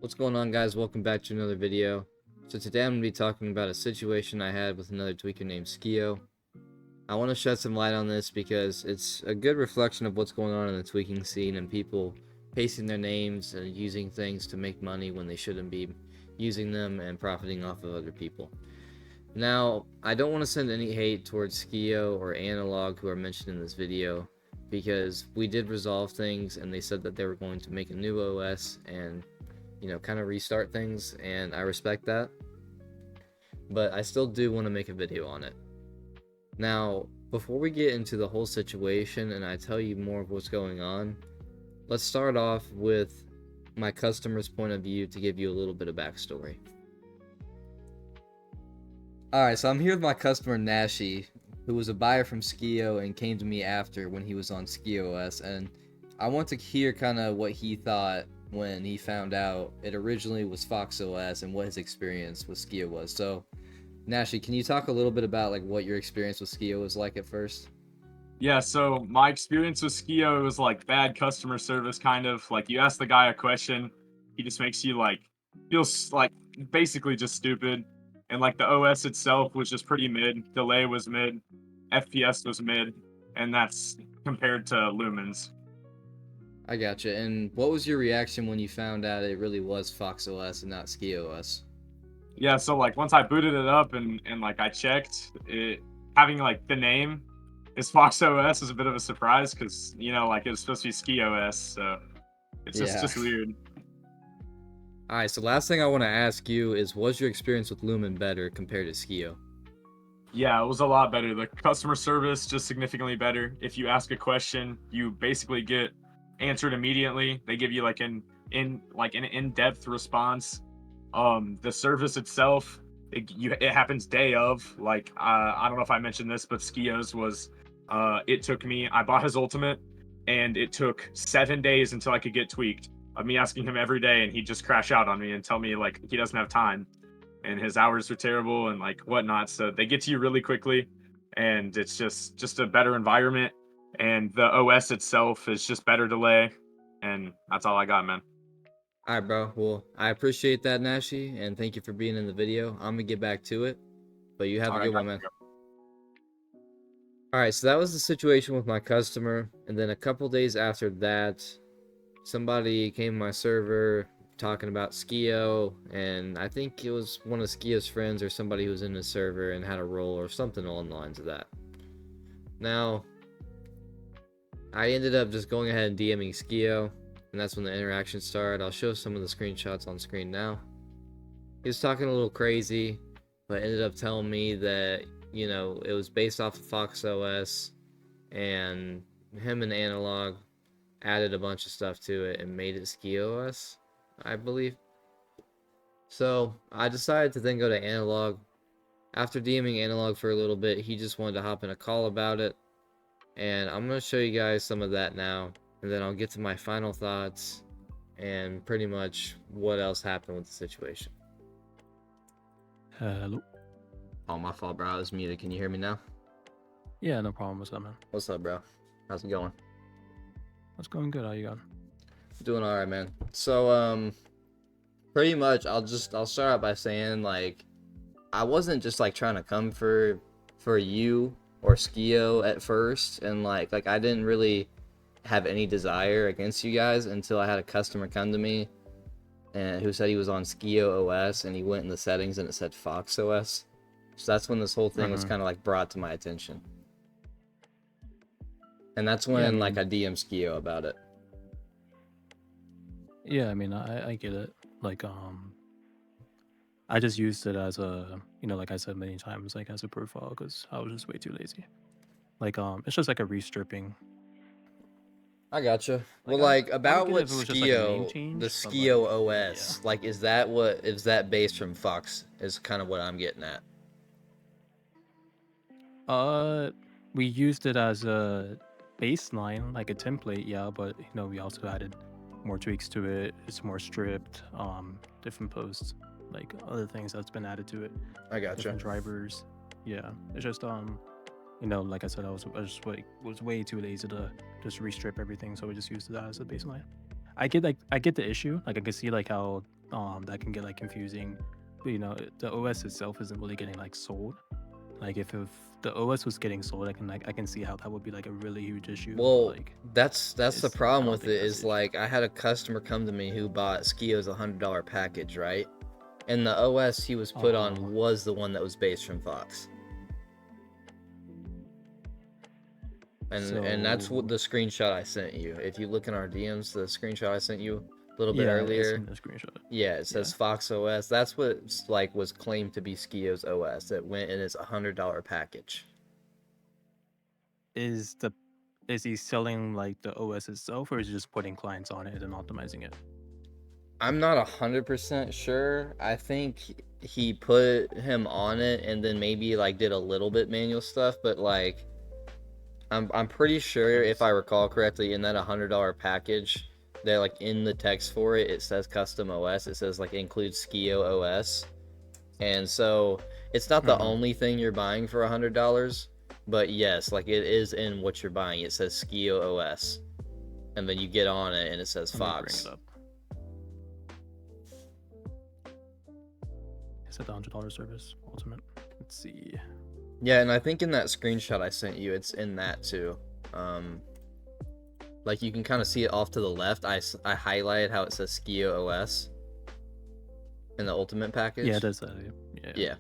What's going on, guys? Welcome back to another video. So today I'm going to be talking about a situation I had with another tweaker named Sk1OS. I want to shed some light on this because it's a good reflection of what's going on in the tweaking scene and people pasting their names and using things to make money when they shouldn't be using them and profiting off of other people. Now, I don't want to send any hate towards Sk1OS or Analog who are mentioned in this video, because we did resolve things and they said that they were going to make a new OS and kind of restart things, and I respect that, but I still do want to make a video on it. Now, before we get into the whole situation and I tell you more of what's going on, let's start off with my customer's point of view to give you a little bit of backstory. Alright, so I'm here with my customer Nashy, who was a buyer from Sk1OS and came to me after when he was on Sk1OS, and I want to hear kind of what he thought when he found out it originally was fortnite and what his experience with Sk1OS was. So, Nashy, can you talk a little bit about like what your experience with Sk1OS was like at first? Yeah, so my experience with Sk1OS was like bad customer service, kind of. Like you ask the guy a question, he just makes you like feel like basically just stupid. And like the OS itself was just pretty mid. Delay was mid, FPS was mid, and that's compared to Lumens. I gotcha. And what was your reaction when you found out it really was fortnite and not Sk1OS? Yeah, so like once I booted it up and like I checked it, having like the name is Fox OS is a bit of a surprise because like it was supposed to be Ski OS, so it's just Yeah. just weird. Alright, so last thing I want to ask you is, was your experience with Lumen better compared to Sk1OS? Yeah, it was a lot better. The customer service just significantly better. If you ask a question, you basically get answered immediately. They give you like an in-depth response. The service itself, it happens day of. Like I don't know if I mentioned this, but Skios was it took me. I bought his ultimate, and it took 7 days until I could get tweaked. Of me asking him every day, and he'd just crash out on me and tell me like he doesn't have time and his hours are terrible and like whatnot. So they get to you really quickly, and it's just a better environment. And the OS itself is just better delay, and that's all I got, man. Alright, bro. Well, I appreciate that, Nashy, and thank you for being in the video. I'm gonna get back to it, but you have All a right, good got one, man. you. Alright, so that was the situation with my customer, and then a couple days after that, somebody came to my server talking about Sk1OS, and I think it was one of Sk1OS' friends or somebody who was in the server and had a role or something along the lines of that. Now, I ended up just going ahead and DMing Sk1OS, and that's when the interaction started. I'll show some of the screenshots on screen now. He was talking a little crazy, but ended up telling me that, it was based off of fortnite, and him and Analog added a bunch of stuff to it and made it Sk1OS, I believe. So I decided to then go to Analog. After DMing Analog for a little bit, he just wanted to hop in a call about it, and I'm going to show you guys some of that now, and then I'll get to my final thoughts and pretty much what else happened with the situation. Hello. Oh, my fault, bro. I was muted. Can you hear me now? Yeah, no problem. What's up, man? What's up, bro? How's it going? What's going good? How you going? Doing all right, man. So, pretty much, I'll start out by saying, like, I wasn't just like trying to come for you or Sk1OS at first, and like I didn't really have any desire against you guys until I had a customer come to me and who said he was on Sk1OS, and he went in the settings and it said fortnite. So that's when this whole thing was kind of like brought to my attention. And that's when Yeah, I mean, like I DM'd Sk1OS about it. Yeah, I mean, I get it. Like, I just used it as a, like I said many times, like as a profile because I was just way too lazy. Like, it's just like a restripping. I gotcha. Well, Like, like I would about get it what if it was just like a name the change, but like, yeah. Sk1OS, like is that based from Fox? Is kind of what I'm getting at. Uh, we used it as a baseline, like a template, yeah, but we also added more tweaks to it. It's more stripped, different posts, like other things that's been added to it, I gotcha. different drivers. Yeah, it's just like I said, I just was way too lazy to just restrip everything, so we just used that as a baseline. I get the issue. Like I can see like how that can get like confusing. But the OS itself isn't really getting like sold. Like if the OS was getting sold, I can see how that would be like a really huge issue. But Well, like that's the I problem don't with think it that's is the issue. like I had a customer come to me who bought Sk1OS $100 package, right? And the OS he was put on was the one that was based from Fox. And that's what the screenshot I sent you. If you look in our DMs, the screenshot I sent you a little bit Yeah, I earlier. seen the screenshot. Yeah, it says Yeah. Fox OS. That's what like was claimed to be Sk1OS OS. It went in its $100 package. Is he selling like the OS itself, or is he just putting clients on it and optimizing it? I'm not 100% sure. I think he put him on it and then maybe like did a little bit manual stuff, but like I'm pretty sure if I recall correctly in that $100 package that like in the text for it it says custom OS. It says like includes Sk1OS OS. And so it's not the only thing you're buying for $100, but yes, like it is in what you're buying. It says Sk1OS OS. And then you get on it and it says Let me bring Fox. it up. Is it the $100 service ultimate? Let's see. Yeah, and I think in that screenshot I sent you, it's in that too. Like you can kind of see it off to the left. I highlighted how it says Sk1OS OS in the ultimate package. Yeah, it does that. Yeah.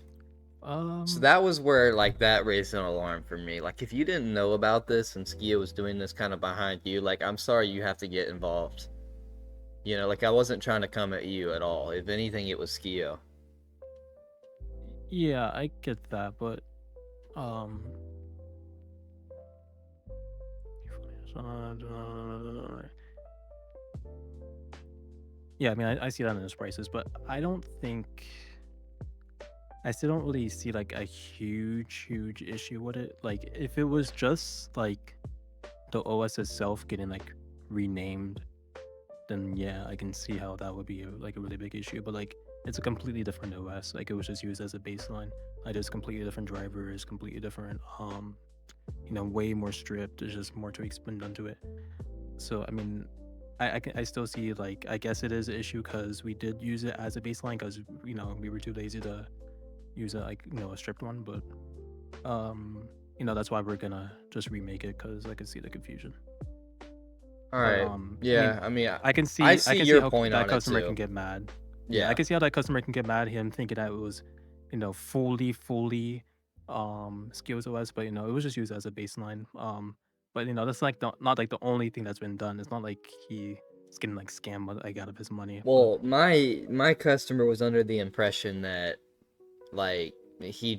So that was where like that raised an alarm for me. Like if you didn't know about this and Sk1OS was doing this kind of behind you, like I'm sorry you have to get involved. Like I wasn't trying to come at you at all. If anything, it was Sk1OS. Yeah, I get that, but yeah, I mean, I see that in his prices, but I still don't really see like a huge issue with it. Like if it was just like the OS itself getting like renamed, then yeah, I can see how that would be like a really big issue. But like it's a completely different OS. Like it was just used as a baseline. Like there's completely different drivers, completely different way more stripped. There's just more tweaks been done to it. So I mean, I still see like I guess it is an issue because we did use it as a baseline because we were too lazy to use a stripped one, but that's why we're gonna just remake it because I can see the confusion. All right. Yeah, I mean, I can see your how point that on it customer too. can get mad. Yeah, I can see how that customer can get mad. Him thinking that it was, fully Sk1OS OS, but it was just used as a baseline. But that's like not like the only thing that's been done. It's not like he's getting like scammed like out of his money. well, my customer was under the impression that like he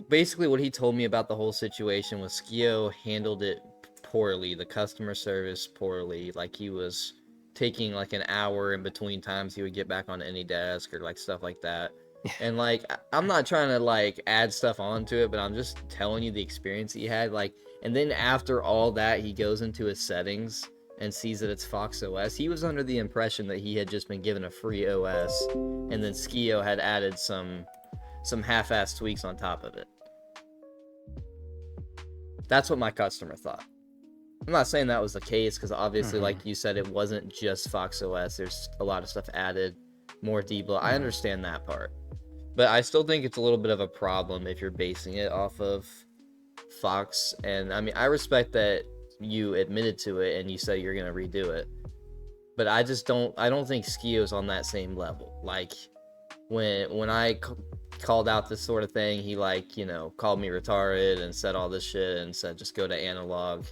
basically what he told me about the whole situation was Sk1OS handled it poorly, the customer service poorly. Like he was taking like an hour in between times he would get back on any desk or like stuff like that. And like I'm not trying to like add stuff onto it, but I'm just telling you the experience he had. Like, and then after all that, he goes into his settings and sees that it's Fox OS. He was under the impression that he had just been given a free OS, and then Sk1OS had added some half-ass tweaks on top of it. That's what my customer thought. I'm not saying that was the case because obviously, like you said, it wasn't just Fox OS. There's a lot of stuff added, more debug. I understand that part, but I still think it's a little bit of a problem if you're basing it off of Fox. And I mean, I respect that you admitted to it and you said you're gonna redo it, but I don't think Sk1OS on that same level. Like when I called out this sort of thing, he like called me retarded and said all this shit and said just go to analog.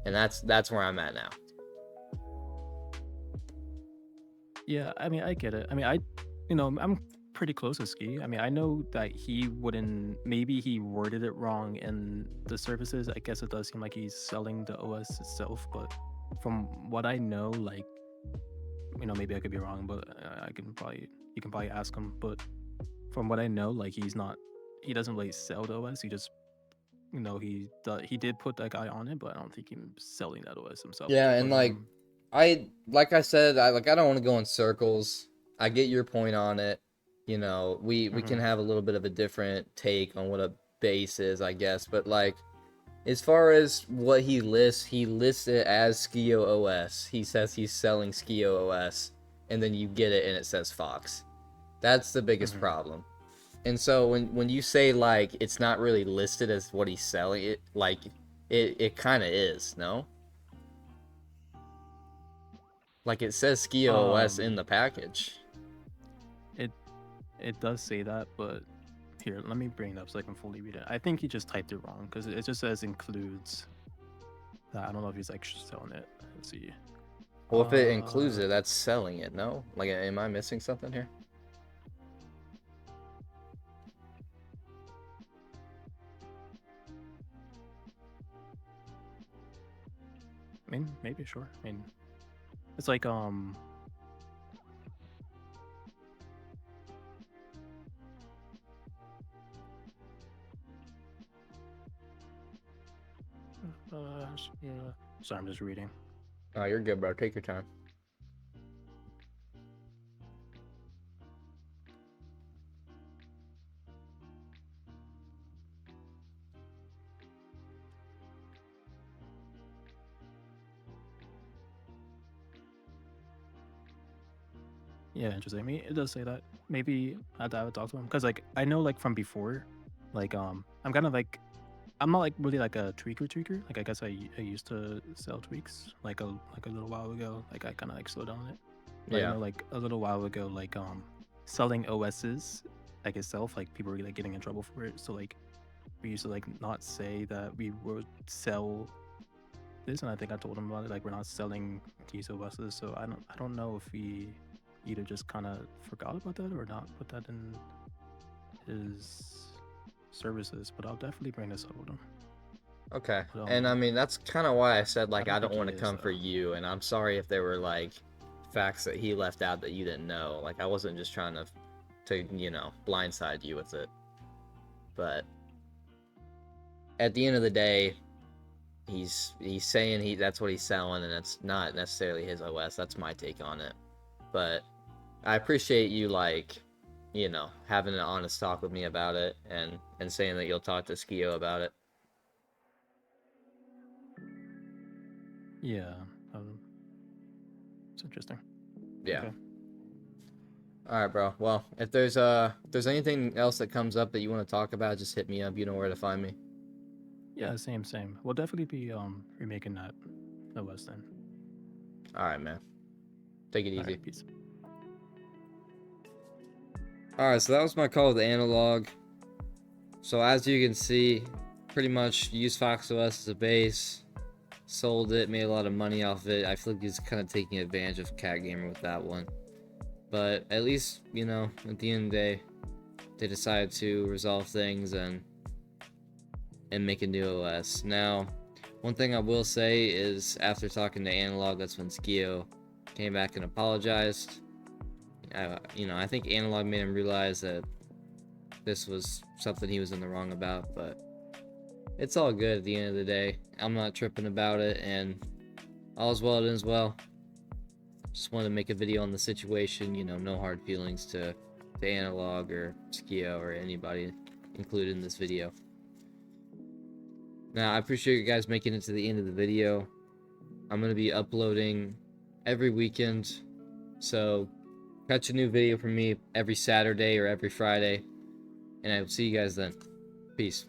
And that's where I'm at now. Yeah, I mean, I get it. I mean, I'm pretty close to Ski. I mean, I know that he wouldn't. Maybe he worded it wrong in the services. I guess it does seem like he's selling the OS itself, but from what I know, like, maybe I could be wrong, but you can probably ask him. But from what I know, like, he doesn't really sell the OS. He just he did put that guy on it, but I don't think he's selling that OS himself. Yeah, and but, like I said, I don't want to go in circles. I get your point on it. We can have a little bit of a different take on what a base is, I guess. But like, as far as what he lists it as Sk1OS. He says he's selling Sk1OS, and then you get it and it says Fox. That's the biggest Mhm. problem. And so when you say like it's not really listed as what he's selling, it like it kind of is, no? Like it says Sk1OS in the package. It it does say that, but here, let me bring it up so I can fully read it. I think he just typed it wrong because it just says includes. That I don't know if he's actually selling it. Let's see. Well, if it includes it, that's selling it, no? Like, am I missing something here? I mean, maybe sure. I mean, it's like yeah. Sorry, I'm just reading. Oh, you're good, bro. Take your time. Yeah, interesting. I mean, it does say that. Maybe I would talk to him because, like, I know, like, from before, like, I'm kind of like, I'm not like really like a tweaker. Like, I guess I used to sell tweaks like a little while ago. Like, I kind of like slowed down on it. But I Yeah. know, like, a little while ago, like, selling OSs like itself, like, people were like getting in trouble for it. So like, we used to like not say that we would sell this, and I think I told him about it. Like, we're not selling these OSs, so I don't know if we either just kind of forgot about that or not put that in his services. But I'll definitely bring this up with him. Okay. But, And I mean, that's kind of why I said, like, don't I don't think want he to is come for though. you. And I'm sorry if there were, like, facts that he left out that you didn't know. Like, I wasn't just trying to you know, blindside you with it. But at the end of the day, he's saying that's what he's selling, and it's not necessarily his OS. That's my take on it. But I appreciate you, like, you know, having an honest talk with me about it, and saying that you'll talk to Skio about it. Yeah, it's interesting. Yeah. Okay. All right, bro. Well, if there's anything else that comes up that you want to talk about, just hit me up. You know where to find me. Yeah, same. We'll definitely be remaking that OS then. All right, man. Take it All easy. right, peace. All right, so that was my call with Analog. So as you can see, pretty much used FoxOS as a base, sold it, made a lot of money off of it. I feel like he's kind of taking advantage of Cat Gamer with that one. But at least, you know, at the end of the day, they decided to resolve things and make a new OS. Now, one thing I will say is after talking to Analog, that's when Skio came back and apologized. You know, I think Analog made him realize that this was something he was in the wrong about, but it's all good at the end of the day. I'm not tripping about it, and all's well that ends well. Just wanted to make a video on the situation, you know, no hard feelings to Analog or Skio or anybody included in this video. Now, I appreciate you guys making it to the end of the video. I'm going to be uploading every weekend, so catch a new video from me every Saturday or every Friday, and I will see you guys then. Peace.